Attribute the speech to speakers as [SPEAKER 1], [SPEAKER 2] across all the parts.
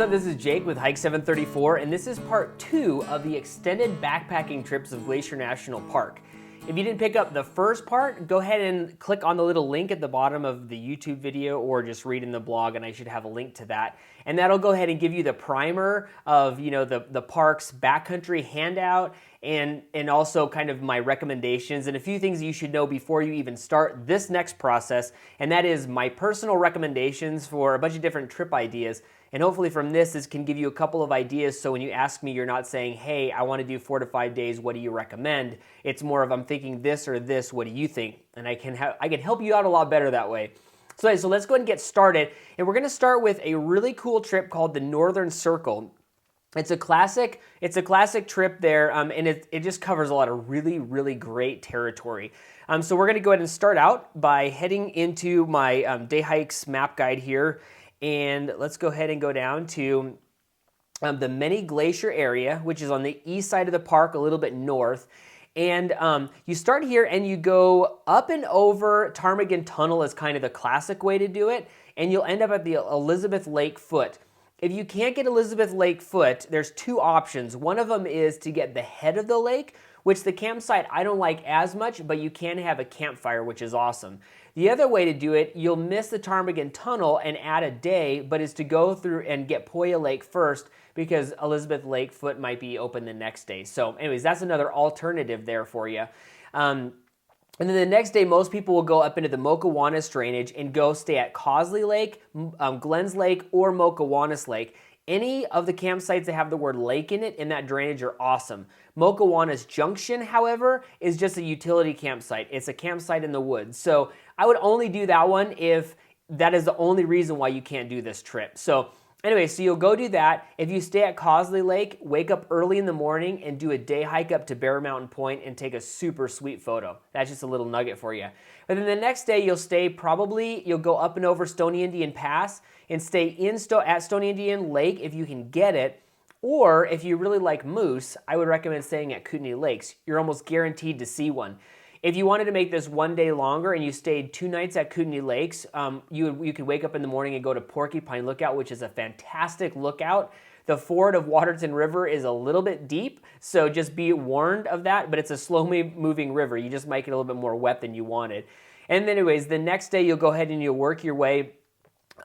[SPEAKER 1] what's up? This is Jake with Hike 734, and this is part 2 of the extended backpacking trips of Glacier National Park. If you didn't pick up the first part, go ahead and click on the little link at the bottom of the YouTube video or just read in the blog, and I should have a link to that. And that'll go ahead and give you the primer of, the park's backcountry handout and also kind of my recommendations and a few things you should know before you even start this next process. And that is my personal recommendations for a bunch of different trip ideas. And hopefully from this can give you a couple of ideas, so when you ask me, you're not saying, hey, I want to do 4 to 5 days, what do you recommend? It's more of, I'm thinking this or this, what do you think? And I can help you out a lot better that way. So let's go ahead and get started. And we're going to start with a really cool trip called the Northern Circle. It's a classic trip there, and it just covers a lot of really, really great territory. So we're going to go ahead and start out by heading into my Day Hikes map guide here. And let's go ahead and go down to the Many Glacier area, which is on the east side of the park, a little bit north. And you start here and you go up and over Ptarmigan Tunnel is kind of the classic way to do it. And you'll end up at the Elizabeth Lake foot. If you can't get Elizabeth Lake foot, there's 2 options. One of them is to get the head of the lake, which the campsite I don't like as much, but you can have a campfire, which is awesome. The other way to do it, you'll miss the Ptarmigan Tunnel and add a day, but is to go through and get Poya Lake first, because Elizabeth Lake foot might be open the next day. So anyways, that's another alternative there for you. And then the next day, most people will go up into the Mokawanus drainage and go stay at Causley Lake, Glens Lake, or Mokawanus Lake. Any of the campsites that have the word lake in it in that drainage are awesome. Mokawanus Junction, however, is just a utility campsite. It's a campsite in the woods. So I would only do that one if that is the only reason why you can't do this trip. So anyway, so you'll go do that. If you stay at Causley Lake, wake up early in the morning and do a day hike up to Bear Mountain Point and take a super sweet photo. That's just a little nugget for you. But then the next day you'll go up and over Stony Indian Pass and stay at Stony Indian Lake if you can get it. Or if you really like moose, I would recommend staying at Kootenai Lakes. You're almost guaranteed to see one. If you wanted to make this 1 day longer and you stayed 2 nights at Kootenai Lakes, you could wake up in the morning and go to Porcupine Lookout, which is a fantastic lookout. The ford of Waterton River is a little bit deep, so just be warned of that, but it's a slowly moving river. You just might get a little bit more wet than you wanted. And then anyways, the next day you'll go ahead and you'll work your way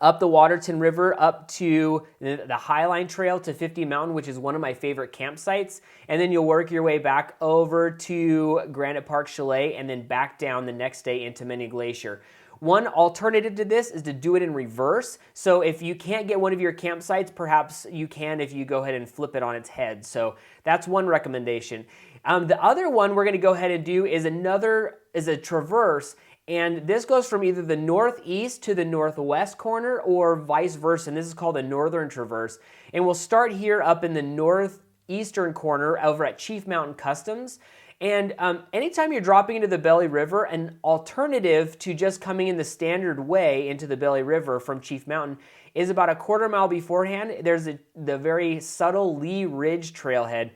[SPEAKER 1] up the Waterton River, up to the Highline Trail to 50 Mountain, which is one of my favorite campsites. And then you'll work your way back over to Granite Park Chalet and then back down the next day into Many Glacier. One alternative to this is to do it in reverse. So if you can't get one of your campsites, perhaps you can if you go ahead and flip it on its head. So that's one recommendation. The other one we're going to go ahead and do is a traverse. And this goes from either the northeast to the northwest corner or vice versa. And this is called a Northern Traverse. And we'll start here up in the northeastern corner over at Chief Mountain Customs. And anytime you're dropping into the Belly River, an alternative to just coming in the standard way into the Belly River from Chief Mountain is about a 1/4 mile beforehand. There's the very subtle Lee Ridge trailhead.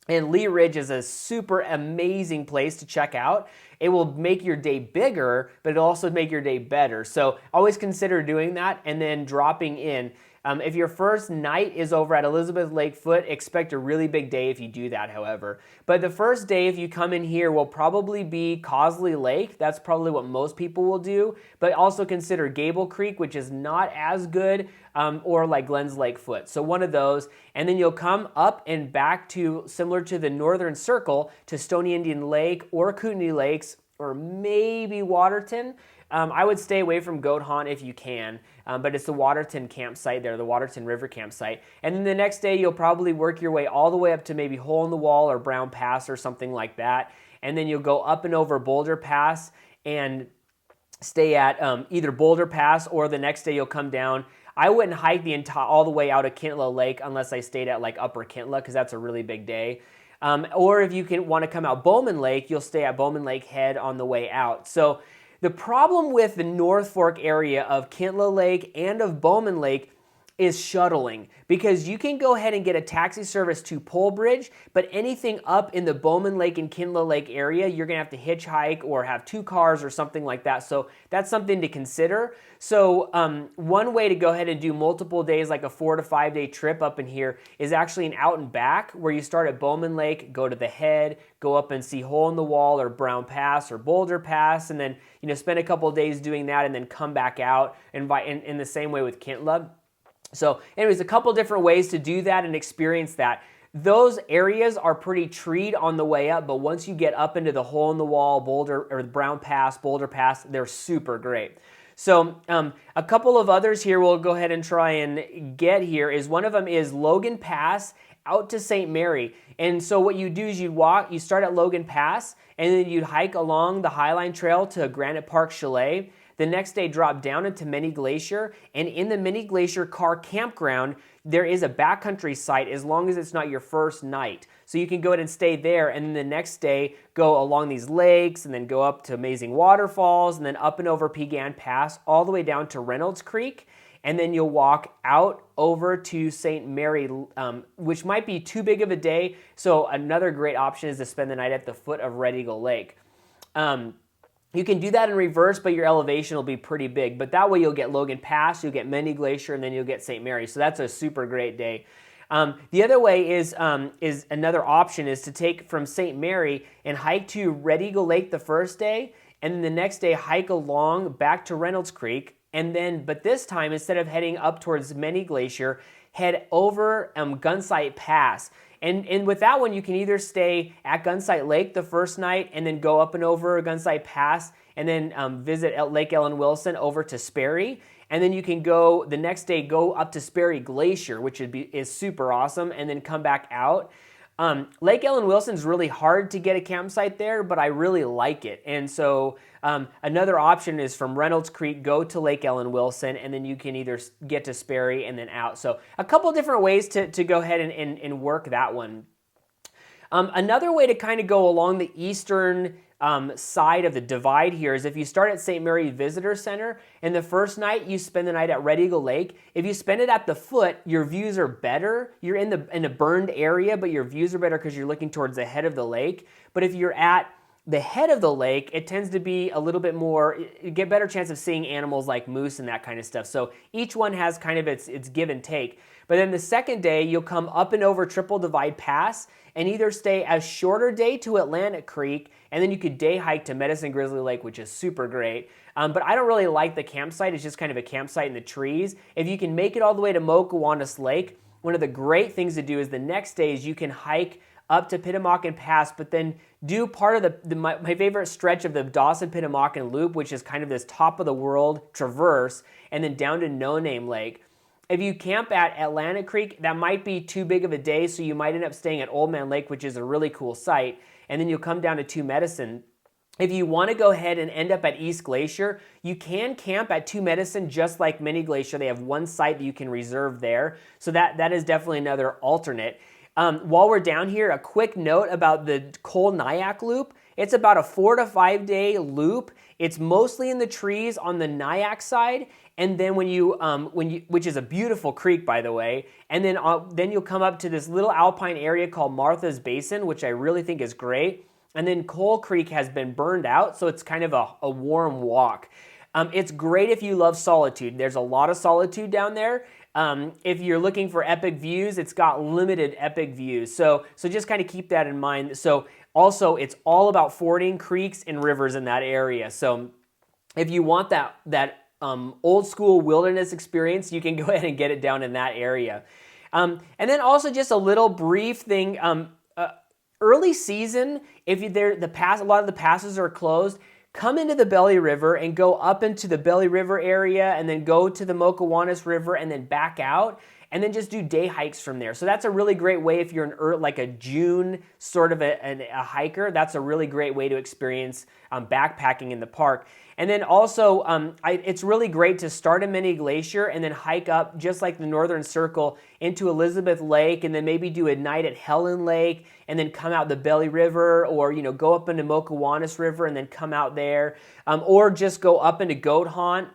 [SPEAKER 1] And Lee Ridge is a super amazing place to check out. It will make your day bigger, but it'll also make your day better. So always consider doing that and then dropping in. If your first night is over at Elizabeth Lake foot, expect a really big day if you do that, however. But the first day, if you come in here, will probably be Causley Lake. That's probably what most people will do. But also consider Gable Creek, which is not as good, or like Glens Lake foot. So one of those. And then you'll come up and back to, similar to the Northern Circle, to Stony Indian Lake or Kootenai Lakes or maybe Waterton. I would stay away from Goat Haunt if you can, but it's the Waterton campsite there, the Waterton River campsite. And then the next day, you'll probably work your way all the way up to maybe Hole in the Wall or Brown Pass or something like that. And then you'll go up and over Boulder Pass and stay at either Boulder Pass, or the next day you'll come down. I wouldn't hike all the way out of Kintla Lake unless I stayed at like Upper Kintla, because that's a really big day. Or if you want to come out Bowman Lake, you'll stay at Bowman Lake Head on the way out. So the problem with the North Fork area of Kintla Lake and of Bowman Lake is shuttling, because you can go ahead and get a taxi service to Polebridge, but anything up in the Bowman Lake and Kindle Lake area, you're gonna have to hitchhike or have 2 cars or something like that. So that's something to consider. So one way to go ahead and do multiple days, like a 4 to 5 day trip up in here, is actually an out and back, where you start at Bowman Lake, go to the head, go up and see Hole in the Wall or Brown Pass or Boulder Pass, and then spend a couple of days doing that, and then come back out and in the same way with Kintla. So anyways, a couple different ways to do that and experience that. Those areas are pretty treed on the way up, but once you get up into the Hole in the Wall, Boulder, or the Brown Pass, Boulder Pass, they're super great. So a couple of others here we'll go ahead and try and get here is, one of them is Logan Pass out to St. Mary. And so what you do is you start at Logan Pass, and then you'd hike along the Highline Trail to Granite Park Chalet. The next day, drop down into Mini Glacier, and in the Mini Glacier car campground, there is a backcountry site as long as it's not your first night. So you can go ahead and stay there, and then the next day, go along these lakes, and then go up to amazing waterfalls, and then up and over Pegan Pass, all the way down to Reynolds Creek, and then you'll walk out over to St. Mary, which might be too big of a day. So another great option is to spend the night at the foot of Red Eagle Lake. You can do that in reverse, but your elevation will be pretty big. But that way you'll get Logan Pass, you'll get Mini Glacier, and then you'll get St. Mary. So that's a super great day. The other way is another option is to take from St. Mary and hike to Red Eagle Lake the first day, and then the next day hike along back to Reynolds Creek, and then, but this time, instead of heading up towards Mini Glacier, head over Gunsight Pass. And with that one, you can either stay at Gunsight Lake the first night and then go up and over Gunsight Pass, and then visit Lake Ellen Wilson over to Sperry. And then you can go the next day, go up to Sperry Glacier, which is super awesome, and then come back out. Lake Ellen Wilson's really hard to get a campsite there, but I really like it. And so another option is from Reynolds Creek, go to Lake Ellen Wilson, and then you can either get to Sperry and then out. So a couple different ways to go ahead and work that one. Another way to kind of go along the eastern side of the divide here is if you start at St. Mary Visitor Center, and the first night you spend the night at Red Eagle Lake. If you spend it at the foot, your views are better. You're in a burned area, but your views are better because you're looking towards the head of the lake. But if you're at the head of the lake, it tends to be a little bit more, you get better chance of seeing animals like moose and that kind of stuff. So each one has kind of its give and take. But then the second day, you'll come up and over Triple Divide Pass and either stay a shorter day to Atlantic Creek, and then you could day hike to Medicine Grizzly Lake, which is super great. But I don't really like the campsite. It's just kind of a campsite in the trees. If you can make it all the way to Mokawanus Lake, one of the great things to do is the next day is you can hike up to Pittamakan Pass, but then do part of my favorite stretch of the Dawson-Pittamakan Loop, which is kind of this top of the world traverse, and then down to No Name Lake. If you camp at Atlantic Creek, that might be too big of a day, so you might end up staying at Old Man Lake, which is a really cool site, and then you'll come down to Two Medicine. If you want to go ahead and end up at East Glacier, you can camp at Two Medicine just like Mini Glacier. They have one site that you can reserve there, so that is definitely another alternate. While we're down here, a quick note about the Cole Nyack Loop. It's about a 4 to 5 day loop. It's mostly in the trees on the Nyack side, and then when you which is a beautiful creek, by the way, and then you'll come up to this little alpine area called Martha's Basin, which I really think is great. And then Coal Creek has been burned out, so it's kind of a warm walk. It's great if you love solitude. There's a lot of solitude down there. If you're looking for epic views, it's got limited epic views. So just kind of keep that in mind. So also, it's all about fording creeks and rivers in that area. So if you want that old school wilderness experience, you can go ahead and get it down in that area. And then also just a little brief thing. Early season, if a lot of the passes are closed, come into the Belly River and go up into the Belly River area, and then go to the Mokawanus River and then back out, and then just do day hikes from there. So that's a really great way if you're like a June sort of a hiker. That's a really great way to experience backpacking in the park. And then also, it's really great to start in Mini Glacier and then hike up just like the Northern Circle into Elizabeth Lake, and then maybe do a night at Helen Lake, and then come out the Belly River, or go up into Mokawanus River and then come out there, or just go up into Goat Haunt,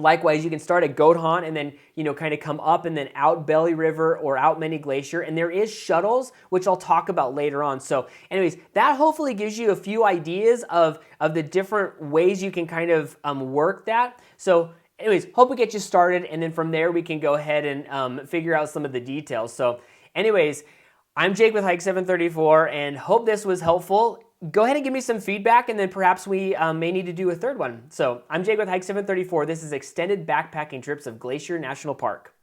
[SPEAKER 1] Likewise, you can start at Goat Haunt and then, kind of come up and then out Belly River or out Many Glacier. And there is shuttles, which I'll talk about later on. So anyways, that hopefully gives you a few ideas of the different ways you can kind of work that. So anyways, hope we get you started. And then from there, we can go ahead and figure out some of the details. So anyways, I'm Jake with Hike 734 and hope this was helpful. Go ahead and give me some feedback, and then perhaps we may need to do a third one. So I'm Jake with Hike 734. This is Extended Backpacking Trips of Glacier National Park.